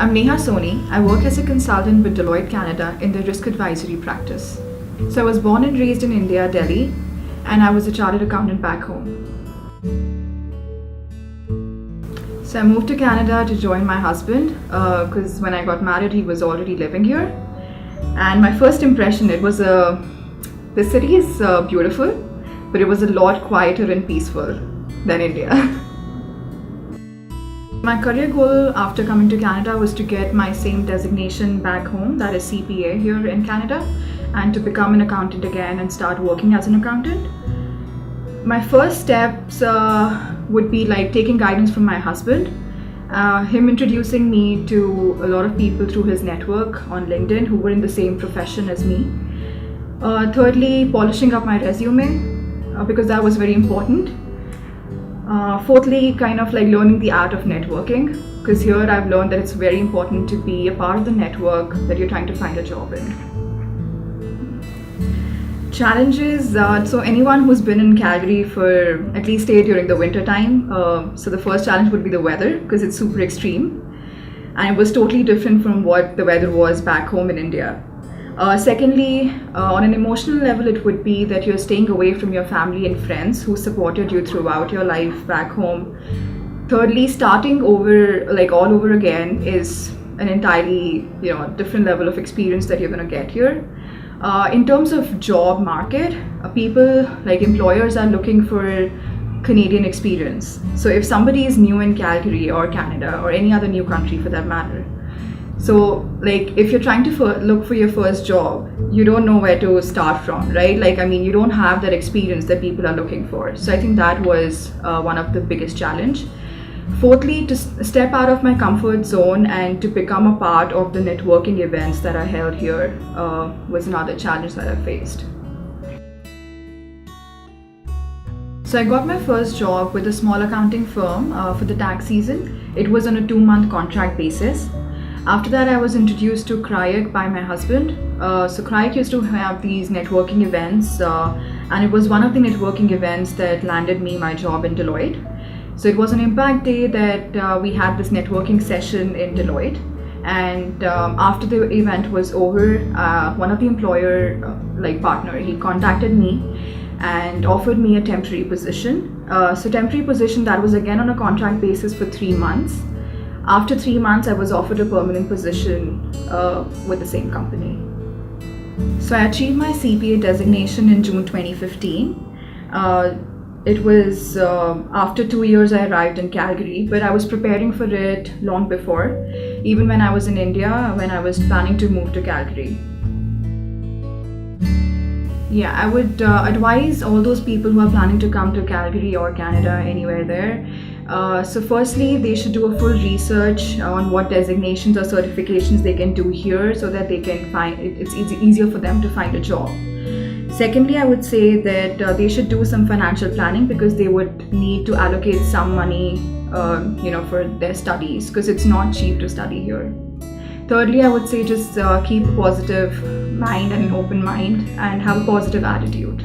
I'm Neha Soni. I work as a consultant with Deloitte Canada in the risk advisory practice. So I was born and raised in India, Delhi, and I was a chartered accountant back home. So I moved to Canada to join my husband because when I got married, he was already living here. And my first impression, the city is beautiful, but it was a lot quieter and peaceful than India. My career goal after coming to Canada was to get my same designation back home, that is CPA here in Canada, and to become an accountant again and start working as an accountant. My first steps would be like taking guidance from my husband, him introducing me to a lot of people through his network on LinkedIn who were in the same profession as me. Thirdly, polishing up my resume because that was very important. Fourthly, kind of like learning the art of networking, because here I've learned that it's very important to be a part of the network that you're trying to find a job in. Challenges, so anyone who's been in Calgary for at least stay during the winter time, so the first challenge would be the weather, because it's super extreme and it was totally different from what the weather was back home in India. Secondly, on an emotional level, it would be that you're staying away from your family and friends who supported you throughout your life back home. Thirdly, starting over, like all over again, is an entirely, different level of experience that you're going to get here. In terms of job market, people like employers are looking for Canadian experience. So if somebody is new in Calgary or Canada or any other new country for that matter, so like if you're trying to look for your first job, you don't know where to start from, right? You don't have that experience that people are looking for. So I think that was one of the biggest challenge. Fourthly, to step out of my comfort zone and to become a part of the networking events that are held here was another challenge that I faced. So I got my first job with a small accounting firm for the tax season. It was on a 2-month contract basis. After that, I was introduced to CRIAC by my husband. So CRIAC used to have these networking events, and it was one of the networking events that landed me my job in Deloitte. So it was an impact day that we had this networking session in Deloitte. And after the event was over, one of the employer partner, he contacted me and offered me a temporary position. So temporary position, that was again on a contract basis for 3 months. After 3 months, I was offered a permanent position with the same company. So I achieved my CPA designation in June 2015. It was after 2 years I arrived in Calgary, but I was preparing for it long before, even when I was in India, when I was planning to move to Calgary. Yeah, I would advise all those people who are planning to come to Calgary or Canada, anywhere there. So firstly, they should do a full research on what designations or certifications they can do here so that they can find it's easier for them to find a job. Secondly, I would say that they should do some financial planning because they would need to allocate some money, for their studies because it's not cheap to study here. Thirdly, I would say just keep a positive mind and an open mind and have a positive attitude.